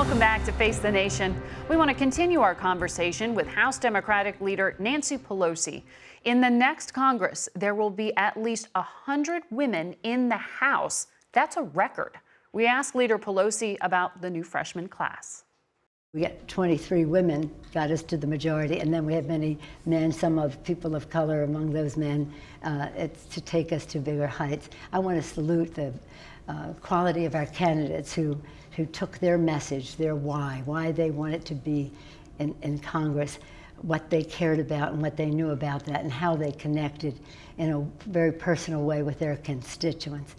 Welcome back to Face the Nation. We want to continue our conversation with House Democratic leader Nancy Pelosi. In the next Congress, there will be at least 100 women in the House. That's a record. We asked Leader Pelosi about the new freshman class. We got 23 women, got us to the majority, and then we have many men, some of people of color among those men, it's to take us to bigger heights. I want to salute the quality of our candidates who took their message, their why they wanted to be in Congress, what they cared about and what they knew about that, and how they connected in a very personal way with their constituents.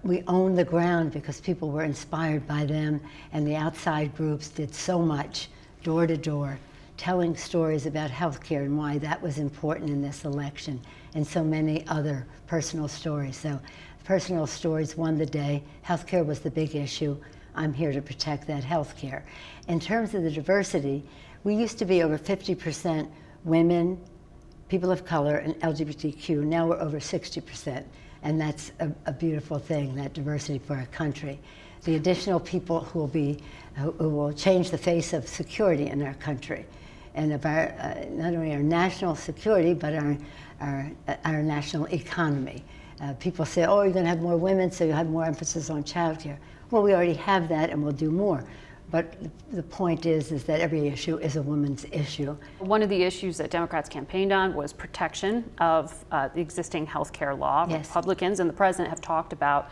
We owned the ground because people were inspired by them, and the outside groups did so much, door to door, telling stories about healthcare and why that was important in this election, and so many other personal stories. So personal stories won the day. Healthcare was the big issue. I'm here to protect that healthcare. In terms of the diversity, we used to be over 50% women, people of color, and LGBTQ. Now we're over 60%. And that's a beautiful thing, that diversity for our country. The additional people who will change the face of security in our country, and of our not only our national security, but our national economy. People say, oh, you're going to have more women, so you'll have more emphasis on childcare. Well, we already have that, and we'll do more. But the point is that every issue is a woman's issue. One of the issues that Democrats campaigned on was protection of the existing health care law. Yes. Republicans and the president have talked about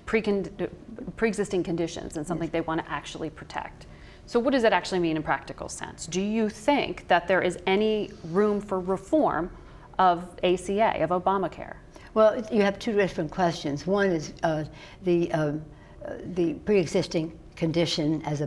pre-existing conditions and something they want to actually protect. So what does that actually mean in practical sense? Do you think that there is any room for reform of ACA, of Obamacare? Well, you have two different questions. One is the pre-existing condition as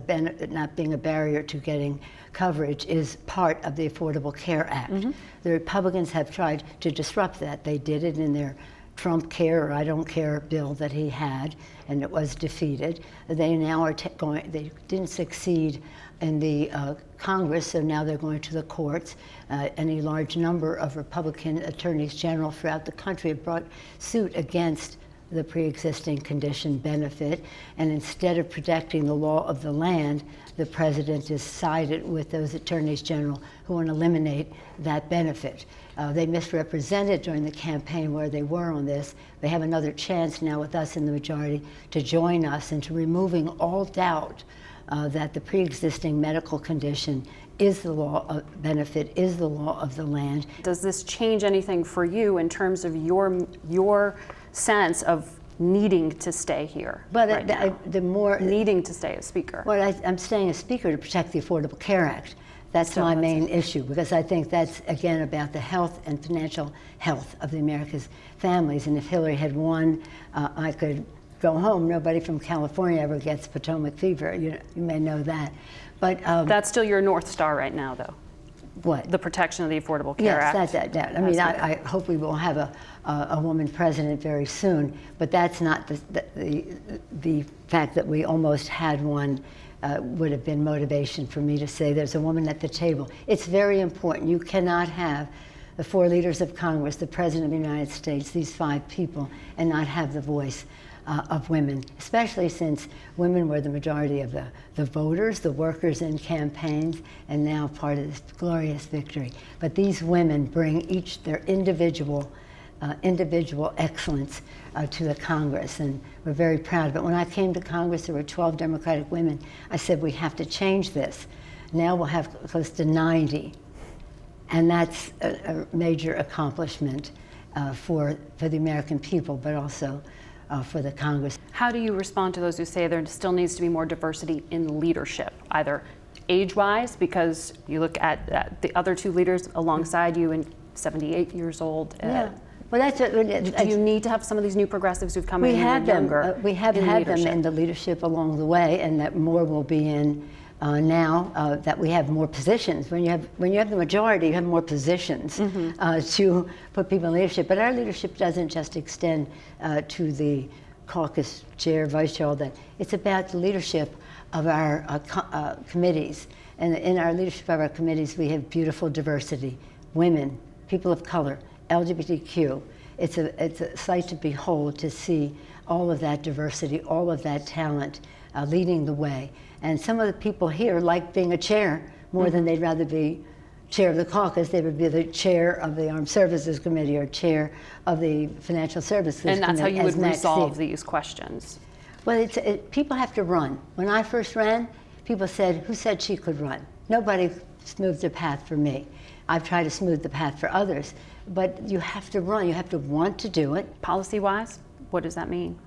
not being a barrier to getting coverage is part of the Affordable Care Act. Mm-hmm. The Republicans have tried to disrupt that. They did it in their Trump Care or I Don't Care bill that he had, and it was defeated. They now are they didn't succeed in the Congress, so now they're going to the courts. Any large number of Republican attorneys general throughout the country have brought suit against the pre-existing condition benefit, and instead of protecting the law of the land, the president has sided with those attorneys general who want to eliminate that benefit. They misrepresented during the campaign where they were on this. They have another chance now with us in the majority to join us into removing all doubt that the pre-existing medical condition is the law of benefit, is the law of the land. Does this change anything for you in terms of your sense of needing to stay here? But the more needing to stay as Speaker. Well, I'm staying as Speaker to protect the Affordable Care Act. That's my main issue, because I think that's, again, about the health and financial health of the America's families. And if Hillary had won, I could go home. Nobody from California ever gets Potomac fever. You may know that. But that's still your North Star right now, though. What? The protection of the Affordable Care Act. Yes, that. I mean, I hope we will have a woman president very soon, but that's not the fact that we almost had one would have been motivation for me to say there's a woman at the table. It's very important. You cannot have the four leaders of Congress, the President of the United States, these five people, and not have the voice of women, especially since women were the majority of the voters, the workers in campaigns, and now part of this glorious victory. But these women bring each their individual excellence to the Congress, and we're very proud of it. When I came to Congress, there were 12 Democratic women. I said, we have to change this. Now we'll have close to 90, and that's a major accomplishment for the American people, but also for the Congress. How do you respond to those who say there still needs to be more diversity in leadership, either age-wise, because you look at the other two leaders alongside you and 78 years old? Yeah. Well, do you need to have some of these new progressives who've come in younger? We have had them in the leadership along the way, and that more will be in now that we have more positions. When you have the majority, you have more positions to put people in leadership. But our leadership doesn't just extend to the caucus chair, vice chair, all that. It's about the leadership of our committees. And in our leadership of our committees, we have beautiful diversity: women, people of color, LGBTQ. it's a sight to behold to see all of that diversity, all of that talent leading the way. And some of the people here like being a chair more than they'd rather be chair of the caucus. They would be the chair of the Armed Services Committee or chair of the Financial Services Committee. And that's how you would resolve these questions. Well, people have to run. When I first ran, people said, who said she could run? Nobody smoothed the path for me. I've tried to smooth the path for others, but you have to run. You have to want to do it. Policy-wise, what does that mean?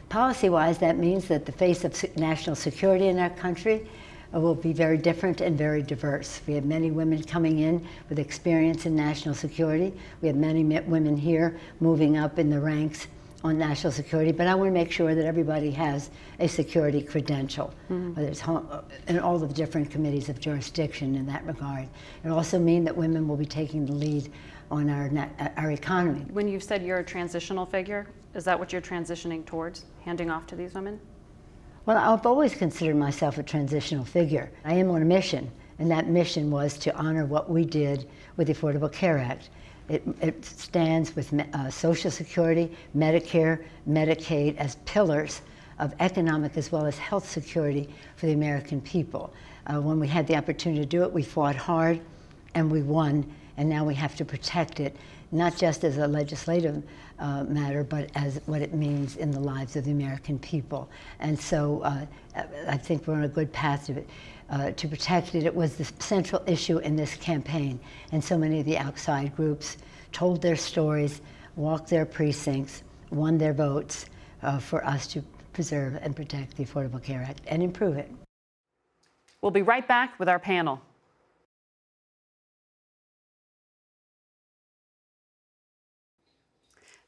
Policy-wise, that means that the face of national security in our country will be very different and very diverse. We have many women coming in with experience in national security. We have many women here moving up in the ranks on national security, but I want to make sure that everybody has a security credential, whether it's in all the different committees of jurisdiction in that regard. It also means that women will be taking the lead on our economy. When you've said you're a transitional figure, is that what you're transitioning towards, handing off to these women? Well, I've always considered myself a transitional figure. I am on a mission, and that mission was to honor what we did with the Affordable Care Act. It stands with Social Security, Medicare, Medicaid as pillars of economic as well as health security for the American people. When we had the opportunity to do it, we fought hard and we won, and now we have to protect it, not just as a legislative matter, but as what it means in the lives of the American people. And so I think we're on a good path to protect it. It was the central issue in this campaign, and so many of the outside groups told their stories, walked their precincts, won their votes for us to preserve and protect the Affordable Care Act and improve it. We'll be right back with our panel.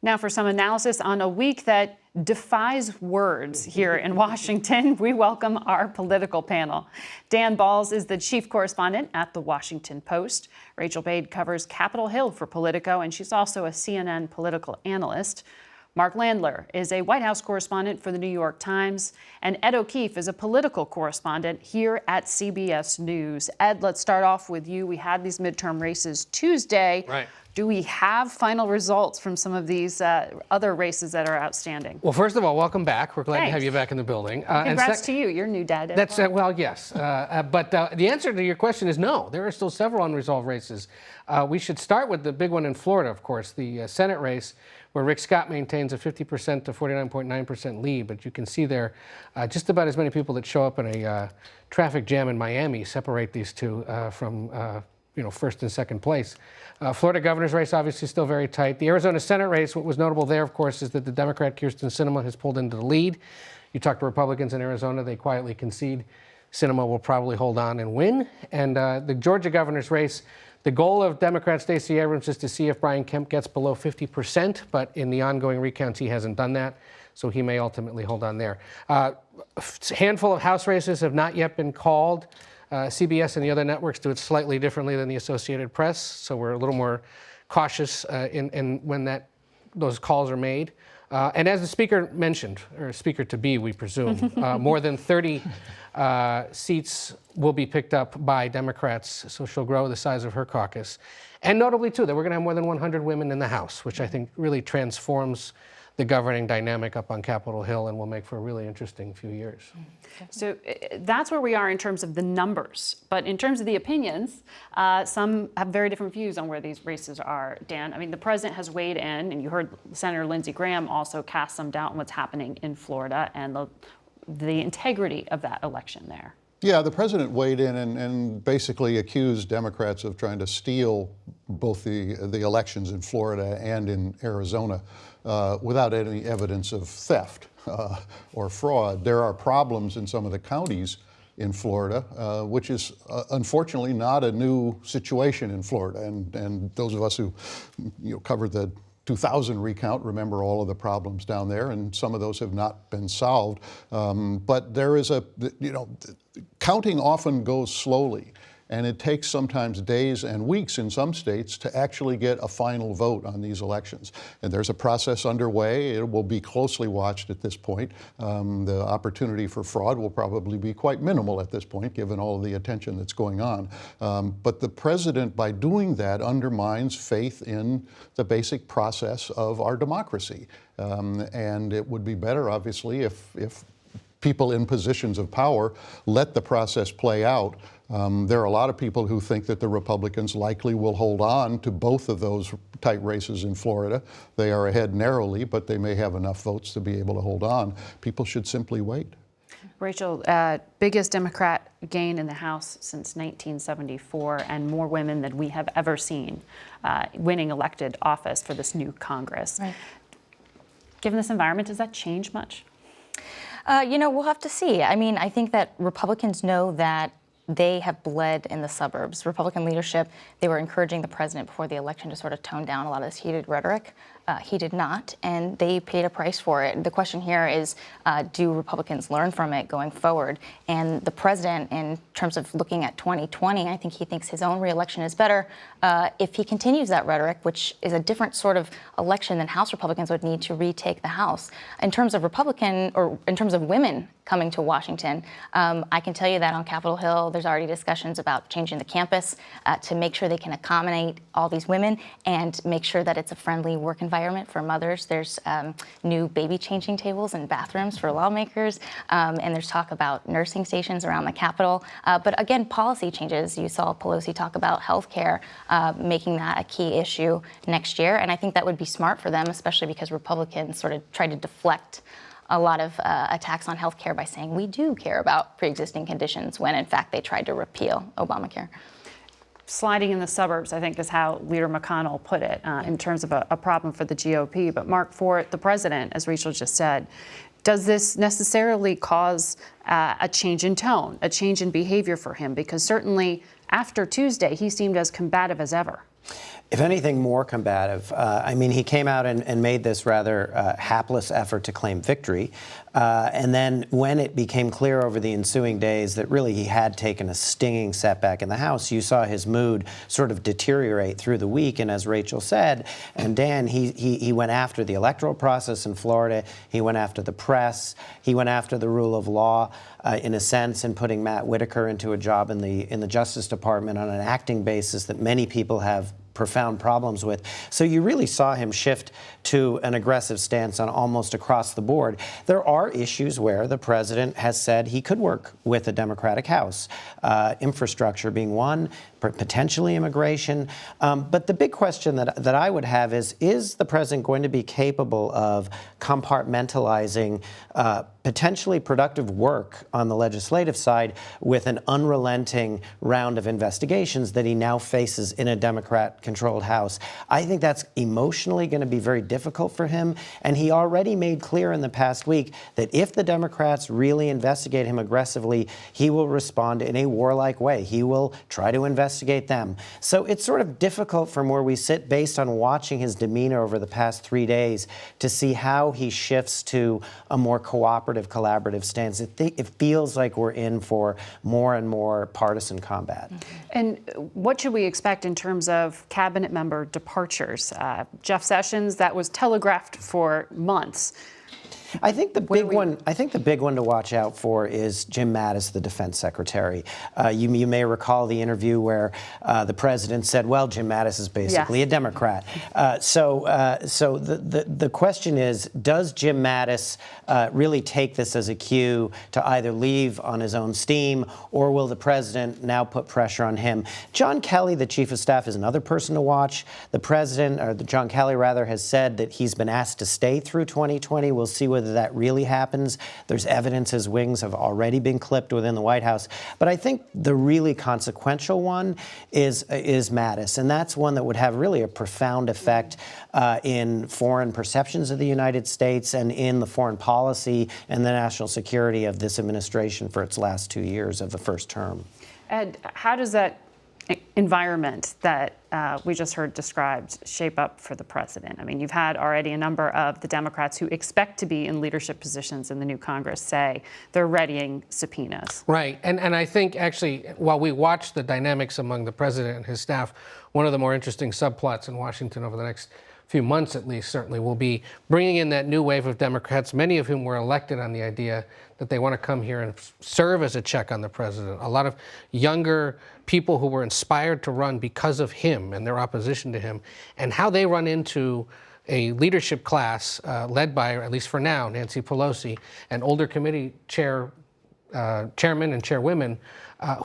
Now for some analysis on a week that defies words here in Washington, we welcome our political panel. Dan Balz is the chief correspondent at The Washington Post. Rachel Bade covers Capitol Hill for Politico, and she's also a CNN political analyst. Mark Landler is a White House correspondent for The New York Times, and Ed O'Keefe is a political correspondent here at CBS News. Ed, let's start off with you. We had these midterm races Tuesday. Right. Do we have final results from some of these other races that are outstanding? Well, first of all, welcome back. We're glad Thanks. to have you back in the building. Congrats to you. You're new dad. That's well, yes. But the answer to your question is no. There are still several unresolved races. We should start with the big one in Florida, of course, the Senate race, where Rick Scott maintains a 50% to 49.9% lead. But you can see there just about as many people that show up in a traffic jam in Miami separate these two from first and second place. Florida governor's race obviously still very tight. The Arizona Senate race, what was notable there, of course, is that the Democrat Kyrsten Sinema has pulled into the lead. You talk to Republicans in Arizona, they quietly concede Sinema will probably hold on and win. And the Georgia governor's race, the goal of Democrat Stacey Abrams is to see if Brian Kemp gets below 50%, but in the ongoing recounts, he hasn't done that, so he may ultimately hold on there. A handful of House races have not yet been called. CBS and the other networks do it slightly differently than the Associated Press, so we're a little more cautious in when those calls are made. And as the speaker mentioned, or speaker-to-be, we presume, more than 30 seats will be picked up by Democrats, so she'll grow the size of her caucus. And notably, too, that we're going to have more than 100 women in the House, which I think really transforms the governing dynamic up on Capitol Hill and will make for a really interesting few years. So that's where we are in terms of the numbers. But in terms of the opinions, some have very different views on where these races are, Dan. I mean, the president has weighed in, and you heard Senator Lindsey Graham also cast some doubt on what's happening in Florida and the integrity of that election there. Yeah, the president weighed in and basically accused Democrats of trying to steal both the elections in Florida and in Arizona without any evidence of theft or fraud. There are problems in some of the counties in Florida, which is unfortunately not a new situation in Florida. And those of us who covered the 2000 recount remember all of the problems down there, and some of those have not been solved. But there is counting often goes slowly. And it takes sometimes days and weeks in some states to actually get a final vote on these elections. And there's a process underway. It will be closely watched at this point. The opportunity for fraud will probably be quite minimal at this point, given all of the attention that's going on. But the president, by doing that, undermines faith in the basic process of our democracy. And it would be better, obviously, if people in positions of power let the process play out. There are a lot of people who think that the Republicans likely will hold on to both of those tight races in Florida. They are ahead narrowly, but they may have enough votes to be able to hold on. People should simply wait. Rachel, biggest Democrat gain in the House since 1974, and more women than we have ever seen winning elected office for this new Congress. Right. Given this environment, does that change much? We'll have to see. I mean, I think that Republicans know that they have bled in the suburbs. Republican leadership, they were encouraging the president before the election to sort of tone down a lot of this heated rhetoric. He did not, and they paid a price for it. The question here is, do Republicans learn from it going forward? And the president, in terms of looking at 2020, I think he thinks his own reelection is better if he continues that rhetoric, which is a different sort of election than House Republicans would need to retake the House. In terms of in terms of women coming to Washington, I can tell you that on Capitol Hill, there's already discussions about changing the campus to make sure they can accommodate all these women and make sure that it's a friendly work environment for mothers. There's new baby changing tables and bathrooms for lawmakers, and there's talk about nursing stations around the Capitol. But again, policy changes. You saw Pelosi talk about health care, making that a key issue next year, and I think that would be smart for them, especially because Republicans sort of tried to deflect a lot of attacks on health care by saying we do care about pre-existing conditions when in fact they tried to repeal Obamacare. Sliding in the suburbs, I think, is how Leader McConnell put it in terms of a problem for the GOP. But Mark, for the president, as Rachel just said, does this necessarily cause a change in tone, a change in behavior for him? Because certainly after Tuesday, he seemed as combative as ever. If anything, more combative. I mean, he came out and made this rather hapless effort to claim victory. And then when it became clear over the ensuing days that really he had taken a stinging setback in the House, you saw his mood sort of deteriorate through the week. And as Rachel said, and Dan, he went after the electoral process in Florida. He went after the press. He went after the rule of law, in a sense, in putting Matt Whitaker into a job in the Justice Department on an acting basis that many people have profound problems with. So you really saw him shift to an aggressive stance on almost across the board. There are issues where the president has said he could work with a Democratic House, infrastructure being one, potentially immigration. But the big question that I would have is the president going to be capable of compartmentalizing potentially productive work on the legislative side with an unrelenting round of investigations that he now faces in a Democrat-controlled House? I think that's emotionally going to be very difficult for him, and he already made clear in the past week that if the Democrats really investigate him aggressively, he will respond in a warlike way. He will try to investigate them. So it's sort of difficult from where we sit based on watching his demeanor over the past 3 days to see how he shifts to a more cooperative, collaborative stance. It feels like we're in for more and more partisan combat. And what should we expect in terms of cabinet member departures? Jeff Sessions, that was telegraphed for months. I think the big one to watch out for is Jim Mattis, the defense secretary. You may recall the interview where the president said, well, Jim Mattis is basically a Democrat. So the question is, does Jim Mattis really take this as a cue to either leave on his own steam, or will the president now put pressure on him? John Kelly, the chief of staff, is another person to watch. The president, or John Kelly rather, has said that he's been asked to stay through 2020. We'll see whether that really happens. There's evidence his wings have already been clipped within the White House. But I think the really consequential one is Mattis, and that's one that would have really a profound effect in foreign perceptions of the United States and in the foreign policy and the national security of this administration for its last 2 years of the first term. Ed, how does that environment that we just heard described shape up for the president? I mean, you've had already a number of the Democrats who expect to be in leadership positions in the new Congress say they're readying subpoenas. Right. And I think actually, while we watch the dynamics among the president and his staff, one of the more interesting subplots in Washington over the next few months at least certainly will be bringing in that new wave of Democrats, many of whom were elected on the idea that they want to come here and serve as a check on the president. A lot of younger people who were inspired to run because of him and their opposition to him, and how they run into a leadership class led by, at least for now, Nancy Pelosi, and older committee chairmen and chairwomen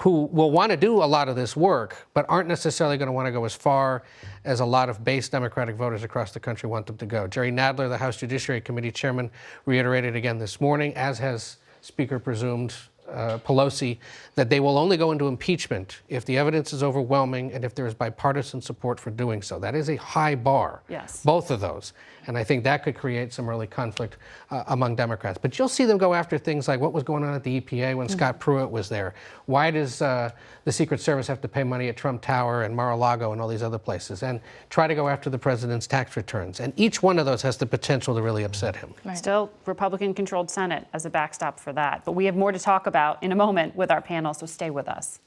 who will want to do a lot of this work, but aren't necessarily going to want to go as far as a lot of base Democratic voters across the country want them to go. Jerry Nadler, the House Judiciary Committee chairman, reiterated again this morning, as has Speaker presumed Pelosi, that they will only go into impeachment if the evidence is overwhelming and if there is bipartisan support for doing so. That is a high bar, yes. Both of those. And I think that could create some early conflict among Democrats. But you'll see them go after things like what was going on at the EPA when Scott Pruitt was there. Why does the Secret Service have to pay money at Trump Tower and Mar-a-Lago and all these other places? And try to go after the president's tax returns. And each one of those has the potential to really upset him. Right. Still Republican-controlled Senate as a backstop for that. But we have more to talk about in a moment with our panel, so stay with us.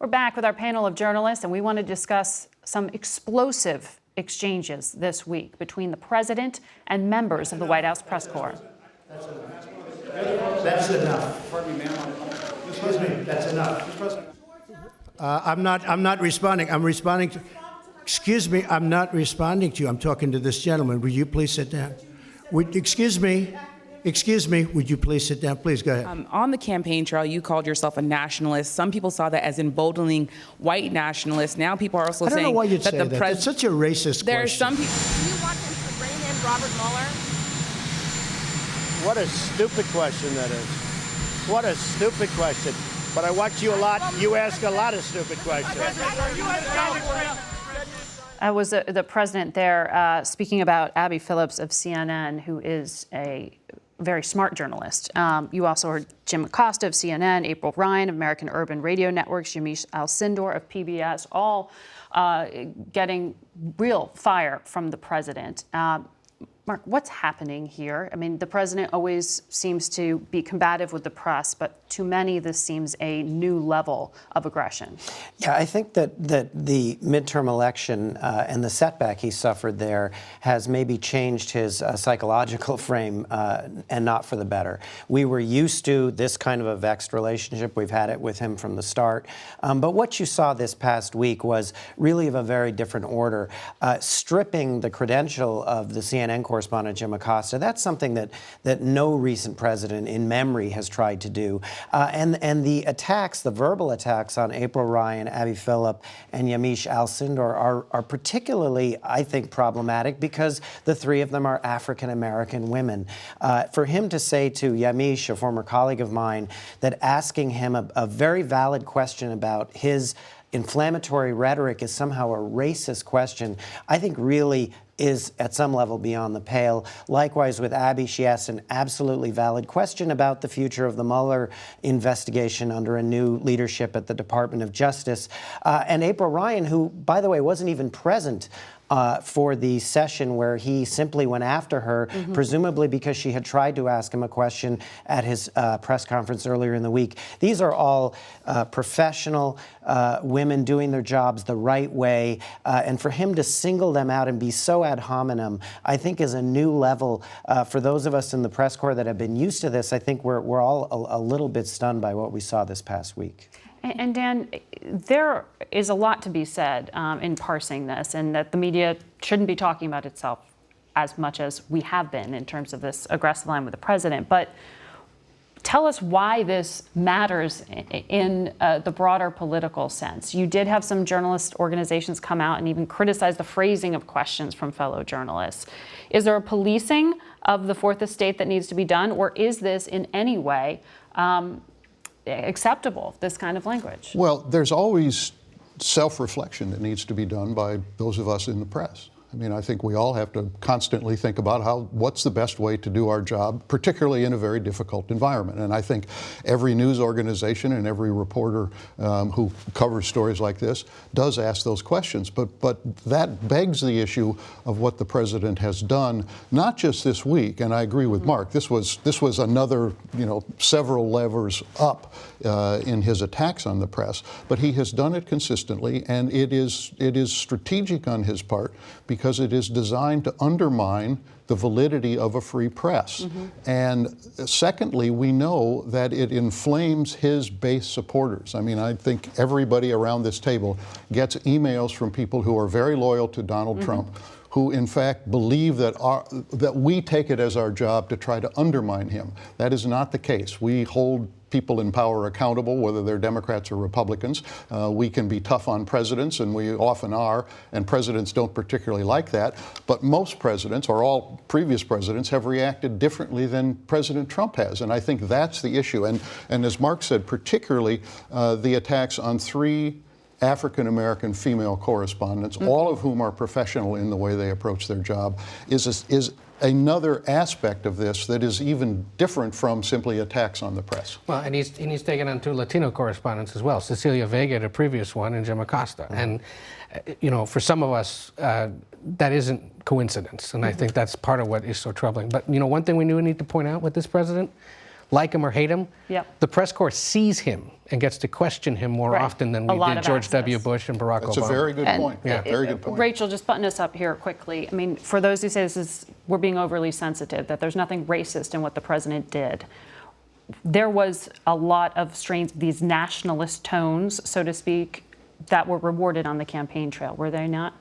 We're back with our panel of journalists, and we want to discuss some explosive exchanges this week between the president and members of the White House press corps. That's enough. Pardon me, ma'am. Excuse me. That's enough. I'm not responding. I'm responding to. Excuse me. I'm not responding to you. I'm talking to this gentleman. Will you please sit down? Excuse me. Excuse me, would you please sit down? Please go ahead. On the campaign trail, you called yourself a nationalist. Some people saw that as emboldening white nationalists. Now people are also I don't know saying why you'd that say the that. president. It's such a racist There are question. some people. Do you want him to rein in Robert Mueller? What a stupid question that is. What a stupid question. But I watch you a lot. You ask a lot of stupid questions. Was the president there speaking about Abby Phillips of CNN, who is a very smart journalist. You also heard Jim Acosta of CNN, April Ryan of American Urban Radio Networks, Yamiche Alcindor of PBS, all getting real fire from the president. Mark, what's happening here? I mean, the president always seems to be combative with the press, but to many, this seems a new level of aggression. Yeah, I think that the midterm election and the setback he suffered there has maybe changed his psychological frame and not for the better. We were used to this kind of a vexed relationship. We've had it with him from the start. But what you saw this past week was really of a very different order. Stripping the credential of the CNN correspondent Jim Acosta, that's something that no recent president in memory has tried to do. And the attacks, the verbal attacks on April Ryan, Abby Phillip, and Yamiche Alcindor are particularly, I think, problematic because the three of them are African-American women. For him to say to Yamiche, a former colleague of mine, that asking him a very valid question about his inflammatory rhetoric is somehow a racist question, I think really is at some level beyond the pale. Likewise with Abby, she asked an absolutely valid question about the future of the Mueller investigation under a new leadership at the Department of Justice. And April Ryan, who, by the way, wasn't even present for the session where he simply went after her, presumably because she had tried to ask him a question at his press conference earlier in the week. These are all professional women doing their jobs the right way, and for him to single them out and be so ad hominem, I think is a new level for those of us in the press corps that have been used to this. I think we're all a little bit stunned by what we saw this past week. And Dan, there is a lot to be said in parsing this, and that the media shouldn't be talking about itself as much as we have been in terms of this aggressive line with the president. But tell us why this matters in the broader political sense. You did have some journalist organizations come out and even criticize the phrasing of questions from fellow journalists. Is there a policing of the Fourth Estate that needs to be done, or is this in any way acceptable, this kind of language? Well, there's always self-reflection that needs to be done by those of us in the press. I mean, I think we all have to constantly think about what's the best way to do our job, particularly in a very difficult environment. And I think every news organization and every reporter who covers stories like this does ask those questions. But that begs the issue of what the president has done, not just this week. And I agree with Mark. This was another, several levers up in his attacks on the press. But he has done it consistently, and it is strategic on his part, because it is designed to undermine the validity of a free press. And secondly, we know that it inflames his base supporters. I mean, I think everybody around this table gets emails from people who are very loyal to Donald Trump, who in fact believe that we take it as our job to try to undermine him. That is not the case. We hold people in power accountable, whether they're Democrats or Republicans. We can be tough on presidents, and we often are, and presidents don't particularly like that. But most presidents, or all previous presidents, have reacted differently than President Trump has. And I think that's the issue. And as Mark said, particularly the attacks on 3 African-American female correspondents, all of whom are professional in the way they approach their job, is another aspect of this that is even different from simply attacks on the press. Well, and he's taken on 2 Latino correspondents as well, Cecilia Vega, the previous one, and Jim Acosta. And, for some of us, that isn't coincidence. And I think that's part of what is so troubling. But, one thing we need to point out with this president, like him or hate him, the press corps sees him and gets to question him more often than we did George W. Bush and Barack Obama. That's a very good point. Very good point. Rachel, just button us up here quickly. I mean, for those who say we're being overly sensitive, that there's nothing racist in what the president did, there was a lot of these nationalist tones, so to speak, that were rewarded on the campaign trail, were they not?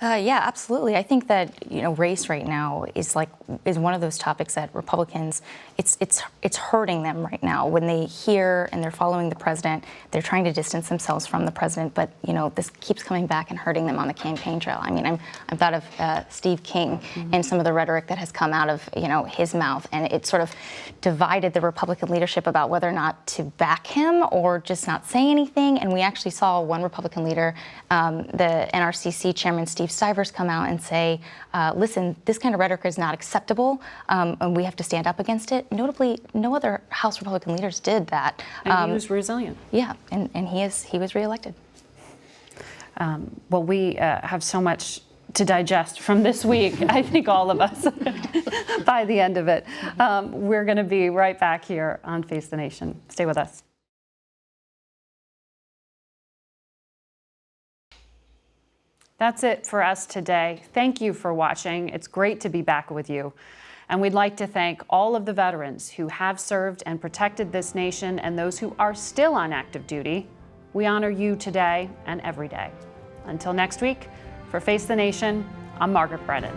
Yeah, absolutely. I think that race right now is one of those topics that Republicans, it's hurting them right now. When they hear and they're following the president, they're trying to distance themselves from the president, but this keeps coming back and hurting them on the campaign trail. I mean, I'm thought of Steve King and some of the rhetoric that has come out of his mouth, and it sort of divided the Republican leadership about whether or not to back him or just not say anything. And we actually saw one Republican leader, the NRCC chairman Steve Stivers, come out and say, listen, this kind of rhetoric is not acceptable, and we have to stand up against it. Notably, no other House Republican leaders did that. And he was resilient. Yeah, and he was reelected. Well, we have so much to digest from this week, I think all of us, by the end of it. We're going to be right back here on Face the Nation. Stay with us. That's it for us today. Thank you for watching. It's great to be back with you. And we'd like to thank all of the veterans who have served and protected this nation and those who are still on active duty. We honor you today and every day. Until next week, for Face the Nation, I'm Margaret Brennan.